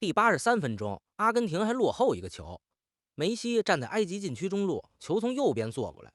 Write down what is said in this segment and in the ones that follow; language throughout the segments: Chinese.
第83分鐘，阿根廷還落後一個球。梅西站在埃及禁区中路，球從右邊做過来，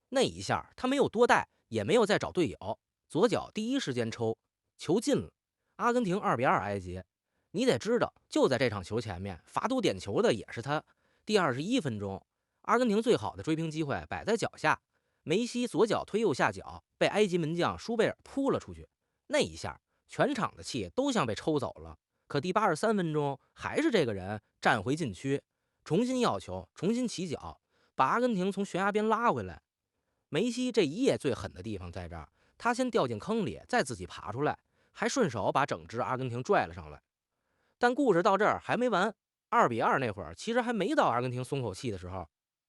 那一下他沒有多带，也没有再找队友，左腳第一时間抽，球进了。阿根廷2-2埃及。你得知道，就在这场球前面，罚赌点球的也是他。第21分鐘，阿根廷最好的追平机会擺在腳下，梅西左腳推右下角，被埃及門將舒貝爾撲了出去。那一下，全場的氣都像被抽走了。可第83分鐘，還是這個人站回禁區，重新要球，重新起腳，把阿根廷從懸崖邊拉回來。梅西這一夜最狠的地方在這兒，他先掉進坑裡，再自己爬出來，還順手把整支阿根廷拽了上來。但故事到這兒還沒完，2-2那會兒其實還沒到阿根廷鬆口氣的時候，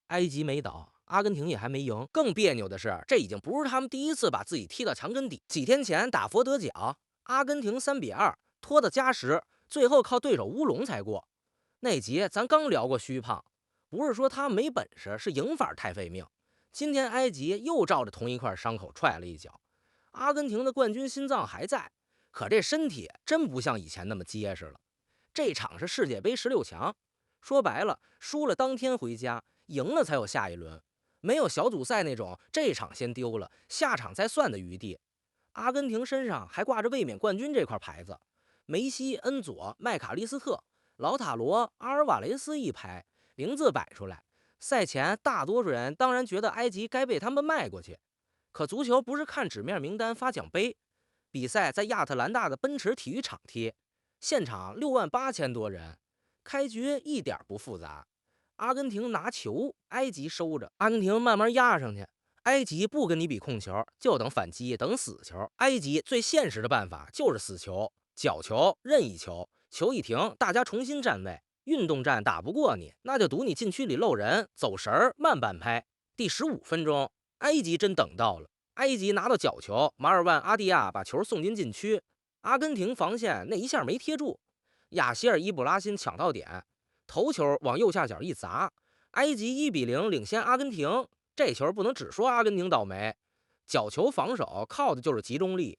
埃及沒倒，阿根廷也還沒贏。更別扭的是，這已經不是他們第一次把自己踢到牆根底。幾天前打佛得角，阿根廷3-2拖到加時，最後靠對手烏龍才過。那集咱剛聊過虛胖，不是說他沒本事，是贏法太費命。今天埃及又照着同一塊傷口踹了一腳，阿根廷的冠軍心臟還在，可這身體真不像以前那麼結實了。這場是世界杯16強，說白了，輸了當天回家，贏了才有下一輪，沒有小組賽那種這場先丟了，下場再算的餘地。阿根廷身上還掛着衛冕冠軍這塊牌子，梅西、恩佐、麥卡利斯特、勞塔羅、阿爾瓦雷斯一排，名字擺出来。賽前大多數人當然覺得埃及該被他們邁過去，可足球不是看紙面名单發獎杯，比賽在亞特蘭大的奔馳體育場踢，現場68000多人，開局一點不複雜。阿根廷拿球，埃及收着，阿根廷慢慢壓上去，埃及不跟你比控球，就等反擊，等死球。埃及最现實的辦法就是死球、角球、任意球，球一停，大家重新站位。運動戰打不過你，那就賭你禁區裡漏人、走神兒、慢半拍。第15分鐘，埃及真等到了，埃及拿到角球，馬爾萬阿蒂亞把球送進禁區，阿根廷防線那一下沒貼住，亞希爾伊布拉辛搶到點，頭球往右下角一砸，埃及1-0領先阿根廷。這球不能只說阿根廷倒霉，角球防守靠的就是集中力，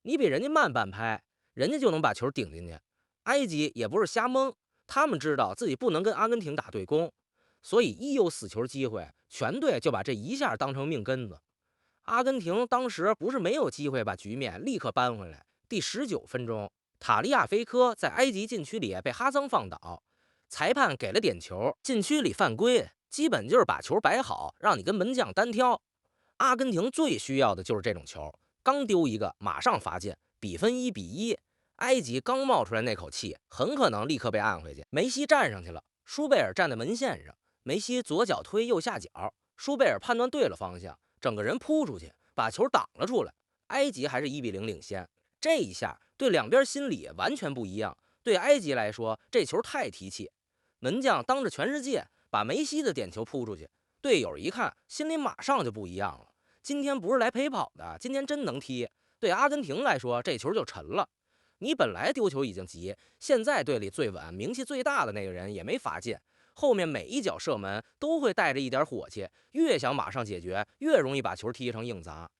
你比人家慢半拍，人家就能把球頂進去。埃及也不是瞎蒙，他們知道自己不能跟阿根廷打对攻，所以一有死球機会，全队就把這一下當成命根子。阿根廷當時不是沒有機會把局面立刻扳回來。第19分鐘，塔利亞菲科在埃及禁區裡被哈桑放倒，裁判給了點球，禁區裡犯規，基本就是把球擺好，讓你跟門將單挑。阿根廷最需要的就是這種球，剛丟一個馬上罰進，比分1-1。埃及剛冒出來那口氣，很可能立刻被按回去。梅西站上去了，舒貝爾站在門線上，梅西左腳推右下角，舒貝爾判斷對了方向，整個人撲出去，把球擋了出來。埃及還是1-0領先。這一下對兩邊心理完全不一樣。對埃及來說，這球太提氣，門將當着全世界把梅西的點球撲出去，隊友一看，心裡馬上就不一樣了。今天不是來陪跑的，今天真能踢。对阿根廷来說，这球就沉了。你本來丟球已經急，現在隊裡最穩、名氣最大的那個人也沒罰進，後面每一腳射門都會帶着一點火氣，越想馬上解決，越容易把球踢成硬砸。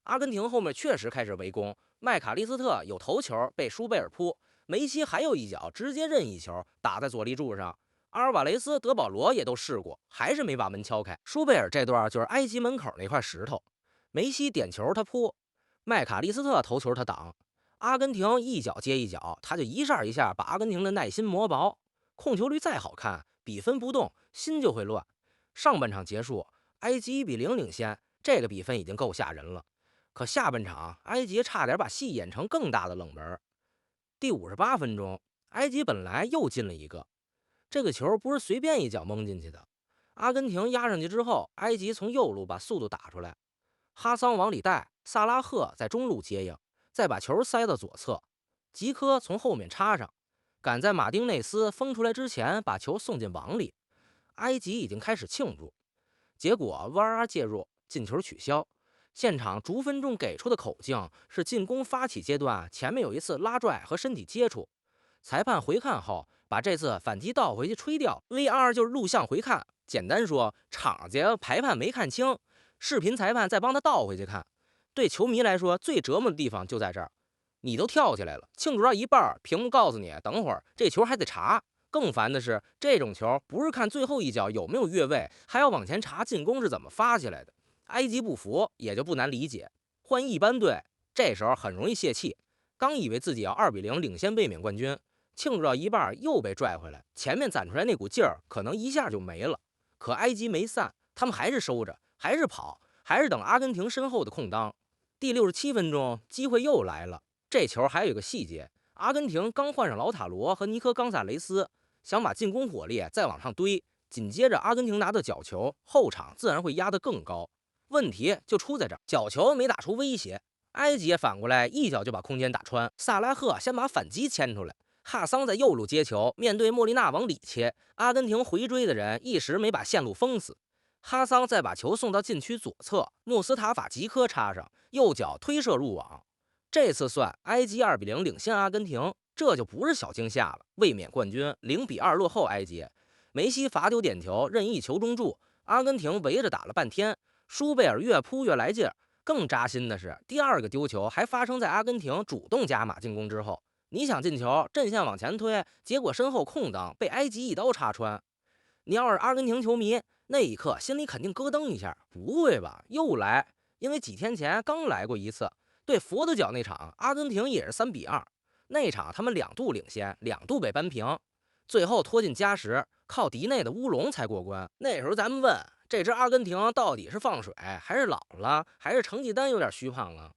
阿根廷後面確實開始圍攻，麥卡利斯特有頭球被舒貝爾撲，梅西還有一腳直接任意球打在左立柱上，阿爾瓦雷斯、德保羅也都試過，還是沒把門敲開。舒貝爾這段就是埃及門口那塊石頭，梅西點球他撲，麥卡利斯特頭球他擋。阿根廷一腳接一腳，他就一下一下把阿根廷的耐心磨薄。控球率再好看，比分不動，心就会亂。上半場結束，埃及1-0領先，這個比分已經夠嚇人了。可下半場，埃及差點把戲演成更大的冷門。第58分鐘，埃及本來又進了一個，這個球不是隨便一腳蒙進去的。阿根廷壓上去之後，埃及從右路把速度打出來，哈桑往裡帶，薩拉赫在中路接應。再把球塞到左側，吉科從後面插上，趕在馬丁內斯封出來之前把球送進網裡。埃及已經開始慶祝，結果 VAR 介入，進球取消。現場逐分鐘給出的口徑是進攻發起階段前面有一次拉拽和身體接觸，裁判回看後把這次反擊倒回去吹掉。VR 就是錄像回看，簡單說場子裁判沒看清，視頻裁判再幫他倒回去看。對球迷來說，最折磨的地方就在這兒，你都跳起來了，慶祝到一半，屏幕告訴你等会兒這球還得查。更煩的是，这种球不是看最後一腳有沒有越位，還要往前查進攻是怎麼發起來的。埃及不服也就不難理解，換一般隊這時候很容易泄氣，剛以為自己要2-0領先衛冕冠軍，慶祝到一半又被拽回來，前面攒出來那股勁兒可能一下就沒了。可埃及沒散，他们還是收着，還是跑，還是等阿根廷身後的空當。第67分鐘，機會又來了，這球還有一個細節，阿根廷剛換上勞塔羅和尼科岡薩雷斯，想把進攻火力再往上堆，緊接着阿根廷拿到角球，後場自然會壓得更高。問題就出在這兒，角球沒打出威脅，埃及也反過來一腳就把空間打穿。薩拉赫先把反擊牽出來，哈桑在右路接球，面對莫利納往里切，阿根廷回追的人一時沒把線路封死。哈桑再把球送到禁區左側，穆斯塔法即刻插上，右腳推射入網。這次算埃及2-0領先阿根廷，這就不是小驚嚇了。衛冕冠軍0-2落後埃及，梅西罰丟點球，任意球中柱，阿根廷圍着打了半天，舒貝爾越撲越來勁兒。更扎心的是，第二個丟球還發生在阿根廷主動加碼進攻之後。你想進球，陣線往前推，結果身後空檔被埃及一刀插穿。你要是阿根廷球迷，那一刻心裡肯定咯噔一下，不會吧，又來？因為幾天前剛來過一次，對佛得角那場，阿根廷也是3-2，那場他們2度領先，2度被扳平，最後拖進加時，靠迪內的烏龍才過關。那時候咱們問，這支阿根廷到底是放水，還是老了，還是成績單有點虛胖了？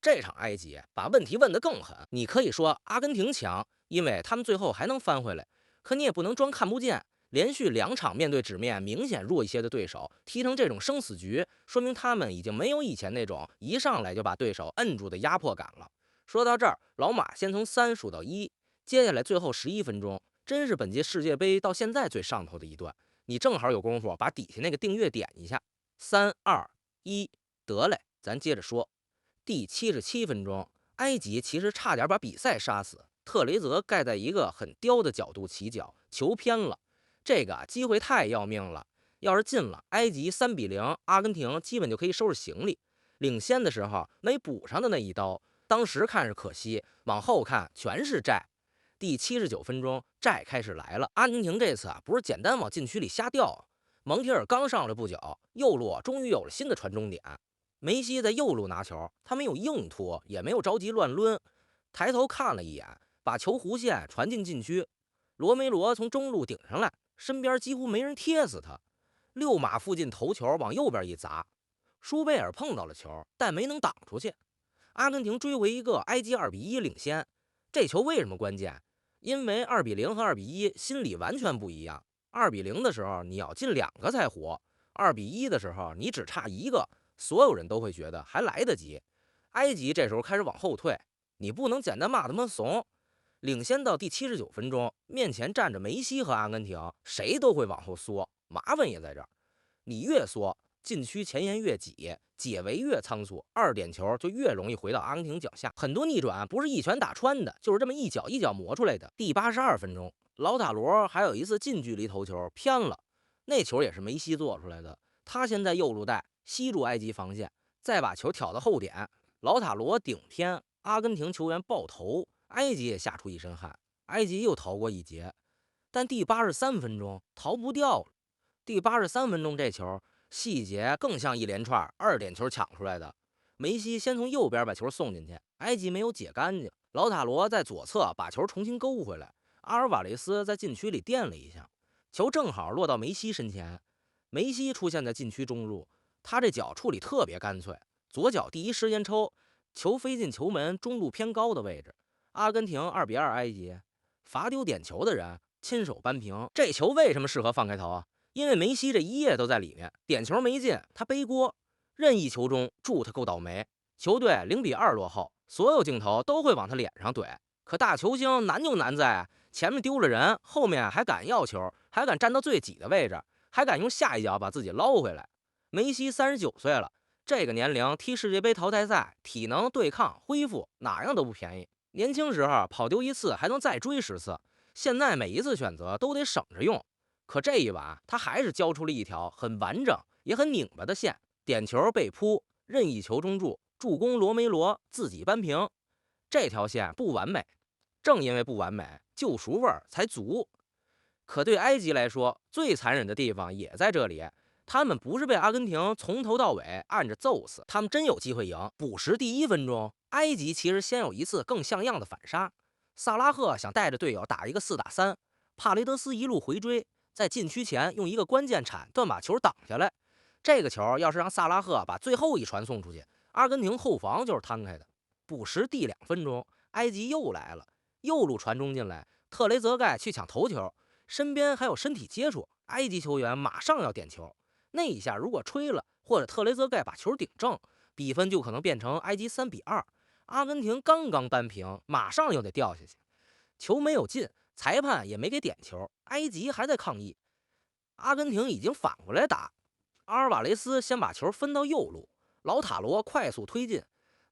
這場埃及把問題問得更狠，你可以說阿根廷強，因為他們最後還能翻回来，可你也不能裝看不見。連續2場面對紙面明顯弱一些的對手，踢成這種生死局，說明他們已經沒有以前那種一上來就把對手摁住的壓迫感了。說到這兒，老馬先從3數到1，接下來最後11分鐘，真是本屆世界杯到現在最上頭的一段。你正好有功夫把底下那個訂閱點一下。3、2、1，得嘞，咱接着說。第77分鐘，埃及其實差點把比賽殺死，特雷澤蓋在一個很刁的角度起腳，球偏了。這個機會太要命了，要是進了，埃及3-0，阿根廷基本就可以收拾行李。領先的時候沒補上的那一刀，當時看是可惜，往後看全是債。第79分鐘，債開始來了，阿根廷這次不是簡單往禁區裡瞎吊，蒙提爾剛上來不久，右路終於有了新的傳中點，梅西在右路拿球，他沒有硬拖，也沒有着急亂掄，抬頭看了一眼，把球弧線傳進禁區，羅梅羅從中路頂上來，身邊幾乎沒人貼死他，6碼附近頭球往右邊一砸，舒貝爾碰到了球，但沒能擋出去。阿根廷追回一個，埃及2-1領先。這球為什麼關鍵？因為2-0和2-1心理完全不一樣。2-0的時候你要進2個才活，2-1的時候你只差1個，所有人都會覺得還來得及。埃及這時候開始往後退，你不能簡單罵他們慫。領先到第79分鐘，面前站着梅西和阿根廷，誰都會往後縮，麻煩也在這兒。你越縮，禁區前沿越擠，解圍越倉促，2點球就越容易回到阿根廷腳下。很多逆轉不是一拳打穿的，就是這麼一腳一腳磨出來的。第82分鐘，勞塔羅還有一次近距離頭球偏了，那球也是梅西做出來的。他先在右路帶吸住埃及防線，再把球挑到後點，勞塔羅頂偏，阿根廷球員爆頭。埃及也嚇出一身汗，埃及又逃過一劫，但第83分鐘逃不掉了。第83分鐘這球細節更像一連串2點球搶出來的。梅西先從右邊把球送進去，埃及沒有解乾淨，勞塔羅在左側把球重新勾回來，阿爾瓦雷斯在禁區裡墊了一下，球正好落到梅西身前。梅西出現在禁區中路，他這腳處理特別乾脆，左腳第一時間抽，球飛進球門中路偏高的位置。阿根廷2-2埃及，罰丟點球的人親手扳平。這球為什麼適合放開頭啊？因為梅西這一夜都在裡面，點球沒進，他背鍋，任意球中祝他夠倒霉。球隊0-2落後，所有鏡頭都會往他臉上懟。可大球星難就難在前面丟了人，後面還敢要球，還敢站到最擠的位置，還敢用下一腳把自己撈回來。梅西39歲了，這個年齡踢世界杯淘汰賽，體能對抗恢復哪樣都不便宜。年輕時候跑丟一次還能再追10次，現在每一次選擇都得省着用。可這一把他還是交出了一條很完整也很擰巴的線，點球被撲，任意球中柱，助攻羅梅羅，自己扳平。這條線不完美，正因為不完美，救贖味兒才足。可对埃及來說，最殘忍的地方也在這裡。他們不是被阿根廷從頭到尾按着揍死，他們真有機會贏。補時第1分鐘，埃及其實先有一次更像樣的反殺。薩拉赫想帶着隊友打一個4打3，帕雷德斯一路回追，在禁區前用一個關鍵鏟斷把球擋下來。這個球要是讓薩拉赫把最後一傳送出去，阿根廷後防就是攤開的。補時第2分鐘，埃及又來了，右路傳中進來，特雷澤蓋去搶頭球，身邊還有身體接觸，埃及球員馬上要點球。那一下如果吹了，或者特雷澤蓋把球頂正，比分就可能变成埃及3比2。阿根廷刚刚扳平，马上又得掉下去。球没有进，裁判也没給点球，埃及還在抗議。阿根廷已經反過來打，阿爾瓦雷斯先把球分到右路，老塔羅快速推進，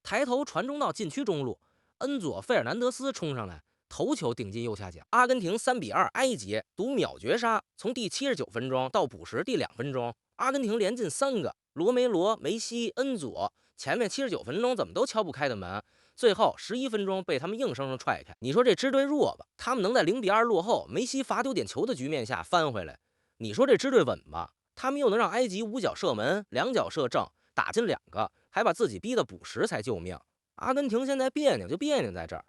抬頭傳中到禁區中路，恩佐費爾南德斯衝上來，頭球頂進右下角。阿根廷3比2，埃及獨秒絕殺。從第79分鐘到補時第2分鐘，阿根廷連進3個，羅梅羅、梅西、恩佐，前面79分鐘怎麼都敲不開的門，最後11分鐘被他們硬生生踹開。你說這支隊弱吧？他們能在0比2落後，梅西罰丟點球的局面下翻回來。你說這支隊穩吧？他們又能讓埃及5腳射門，2腳射正，打進2個，還把自己逼到補時才救命。阿根廷現在別扭就別扭在這兒，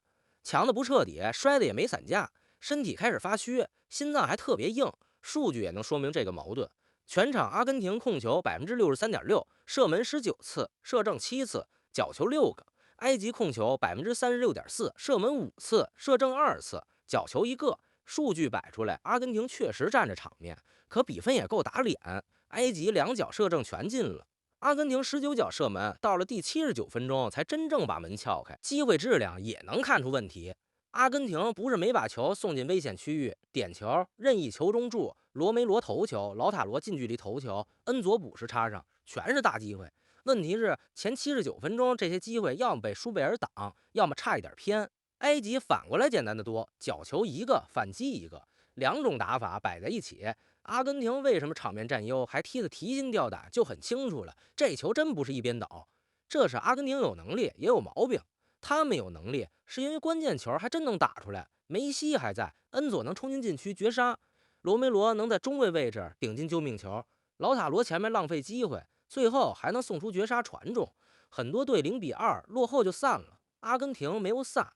強的不徹底，摔的也沒散架，身體開始發虛，心臟還特別硬。數據也能說明這個矛盾。全場阿根廷控球63.6%，射門19次，射正7次，角球6個；埃及控球36.4%，射門5次，射正2次，角球1個。數據擺出來，阿根廷確實佔着場面，可比分也夠打臉。埃及2腳射正全進了，阿根廷19腳射門，到了第79分鐘才真正把門撬開，機會質量也能看出問題。阿根廷不是沒把球送進危險區域，點球、任意球中柱、羅梅羅頭球、老塔羅近距離頭球、恩佐補時插上，全是大機會。問題是前79分鐘這些機會要麼被舒貝爾擋，要麼差一點偏。埃及反過來簡單的多，角球1個，反擊1個，2種打法擺在一起。阿根廷為什麼場面佔優，還踢得提心吊膽，就很清楚了。這球真不是一邊倒，這是阿根廷有能力也有毛病。他們有能力是因為關鍵球還真能打出來，梅西還在，恩佐能衝進禁區絕殺，羅梅羅能在中衛位置頂進救命球，老塔羅前面浪費機會，最後還能送出絕殺傳中。很多隊0比2落後就散了，阿根廷沒有散。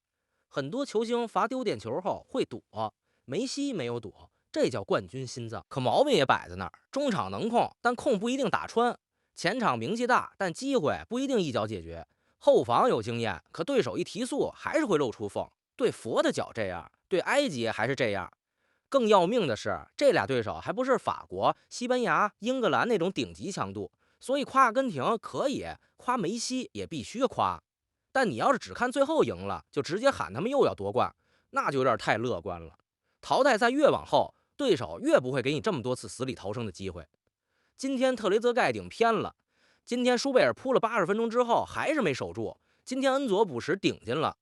很多球星罰丟點球後會躲，梅西沒有躲，這叫冠軍心臟。可毛病也擺在那兒，中場能控，但控不一定打穿；前場名氣大，但機會不一定一腳解決。後防有經驗，可對手一提速還是會露出縫。對佛的腳這樣，對埃及還是這樣。更要命的是，這倆對手還不是法國、西班牙、英格蘭那種頂級強度，所以誇阿根廷可以，誇梅西也必須誇。但你要是只看最後贏了，就直接喊他們又要奪冠，那就有點太樂觀了。淘汰賽越往後，對手越不會給你這麼多次死裡逃生的機會。今天特雷澤蓋頂偏了。今天舒貝爾撲了80分鐘之後還是沒守住，今天恩佐補時頂進了。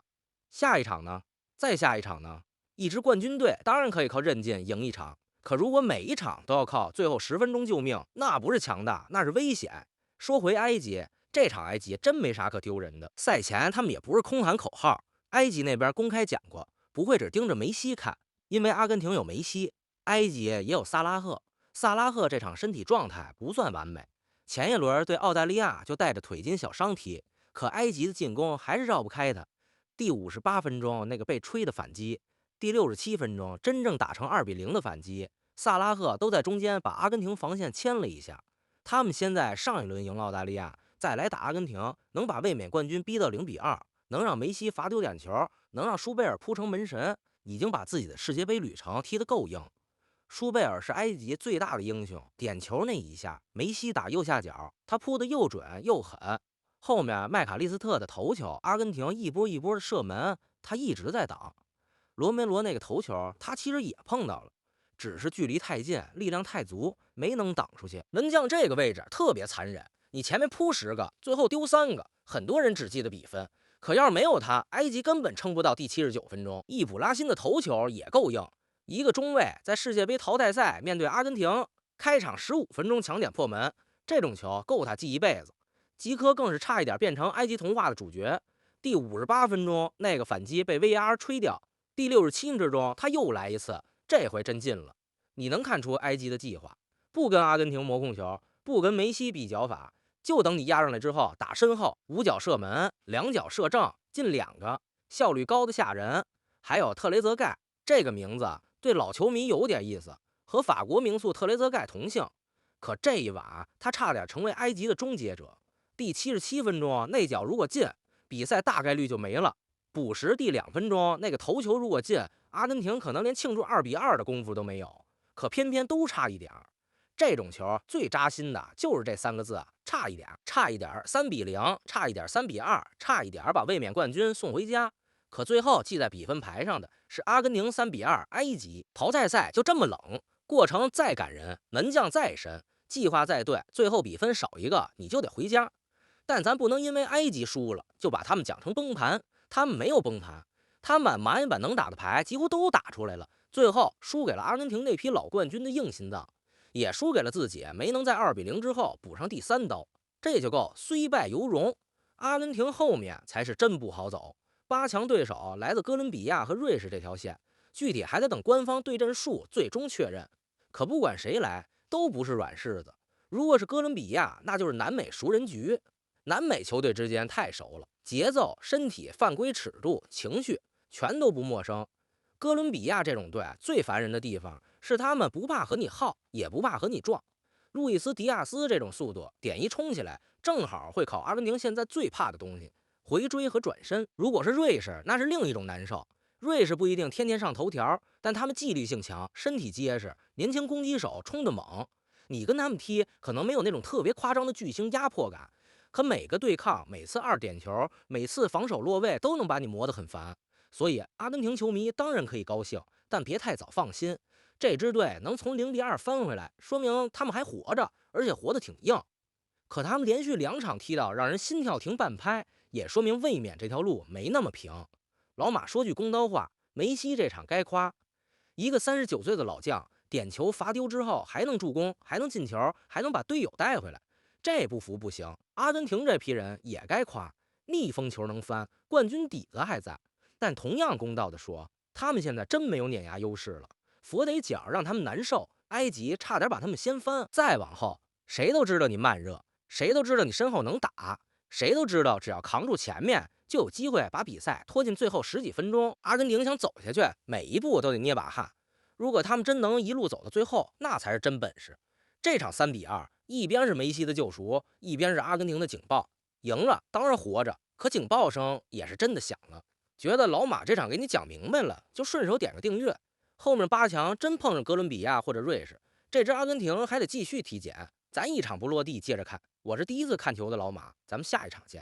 下一場呢？再下一場呢？一支冠軍隊當然可以靠韌勁贏一場，可如果每一場都要靠最後10分鐘救命，那不是強大，那是危險。說回埃及，這場埃及真沒啥可丟人的。賽前他們也不是空喊口號，埃及那邊公開講過，不會只盯着梅西看，因為阿根廷有梅西，埃及也有薩拉赫。薩拉赫这場身體狀態不算完美。前一輪對澳大利亞就帶着腿筋小傷踢，可埃及的進攻還是繞不開他。第58分鐘那個被吹的反擊，第67分鐘真正打成2比0的反擊，薩拉赫都在中間把阿根廷防線牽了一下。他們現在上一輪贏澳大利亞，再來打阿根廷，能把衛冕冠軍逼到0比2，能讓梅西罰丟點球，能讓舒貝爾撲成門神，已經把自己的世界杯旅程踢得夠硬。舒貝爾是埃及最大的英雄，點球那一下，梅西打右下角，他撲得又準又狠。後面麥卡利斯特的頭球，阿根廷一波一波的射門，他一直在擋。羅梅羅那個頭球，他其實也碰到了，只是距離太近，力量太足，沒能擋出去。門將這個位置特別殘忍，你前面撲10個，最後丟3個，很多人只記得比分，可要是沒有他，埃及根本撐不到第79分鐘。易卜拉欣的頭球也夠硬。一個中衛在世界杯淘汰賽面對阿根廷，開場15分鐘搶點破門，這種球夠他記一輩子。吉科更是差一點變成埃及童話的主角。第58分鐘，那個反擊被 VAR 吹掉。第67分鐘，他又來一次，這回真進了。你能看出埃及的計劃，不跟阿根廷磨控球，不跟梅西比脚法，就等你压上來之後打身後，5腳射门，2腳射正，进2個，效率高的嚇人。還有特雷澤蓋這個名字對老球迷有點意思，和法國名宿特雷澤蓋同姓。可這一把他差點成為埃及的終結者。第77分鐘那腳如果進，比賽大概率就沒了。補時第2分鐘那個頭球如果進，阿根廷可能連慶祝2-2的功夫都没有。可偏偏都差一點。這種球最扎心的就是這3個字，差一點，差一點3-0，差一點3-2，差一點把卫冕冠軍送回家。可最後記在比分牌上的是阿根廷3-2埃及。淘汰赛就這麼冷，過程再感人，门将再神，計劃再對，最後比分少一個你就得回家。但咱不能因為埃及輸了就把他們講成崩盤，他們沒有崩盤，他们把满能打的牌幾乎都打出來了，最後輸給了阿根廷那批老冠軍的硬心臟，也輸給了自己沒能在2-0之後補上第3刀，這就夠雖敗猶榮。阿根廷後面才是真不好走，8強對手來自哥倫比亞和瑞士這條線，具體還得等官方對陣數最終確認。可不管誰來都不是軟柿子，如果是哥倫比亞，那就是南美熟人局。南美球隊之間太熟了，節奏、身體、犯規尺度、情緒全都不陌生。哥倫比亞這種隊最煩人的地方是他們不怕和你耗，也不怕和你撞。路易斯·迪亞斯这種速度，點一衝起來，正好會考阿根廷現在最怕的東西：回追和轉身。如果是瑞士，那是另一種難受。瑞士不一定天天上頭條，但他們紀律性強，身體結實，年輕攻擊手衝得猛。你跟他們踢，可能沒有那種特別誇張的巨星壓迫感。可每個對抗，每次2點球，每次防守落位都能把你磨得很煩。所以阿根廷球迷當然可以高興，但別太早放心。這支隊能從0-2翻回來，說明他們還活着，而且活得挺硬。可他們連續2場踢到讓人心跳停半拍，也說明衛冕這條路沒那麼平。老馬說句公道話，梅西這場該誇，一個39歲的老將，點球罰丟之後還能助攻，還能進球，還能把隊友帶回來。這不服不行，阿根廷這批人也該誇，逆風球能翻，冠軍底子還在。但同樣公道的說，他們現在真沒有碾壓優勢了，佛得角讓他們難受。埃及差點把他們掀翻，再往後，誰都知道你慢熱，誰都知道你身後能打，誰都知道只要扛住前面，就有機會把比賽拖進最後10幾分鐘。阿根廷想走下去，每一步都得捏把汗。如果他們真能一路走到最後，那才是真本事。這場3-2，一邊是梅西的救贖，一邊是阿根廷的警報。贏了當然活着，可警報聲也是真的響了。覺得老馬這場給你講明白了，就順手點個訂閱。後面8強真碰上哥倫比亞或者瑞士，這支阿根廷還得繼續體檢。咱一場不落地接着看。我是第一次看球的老馬，咱們下一場見。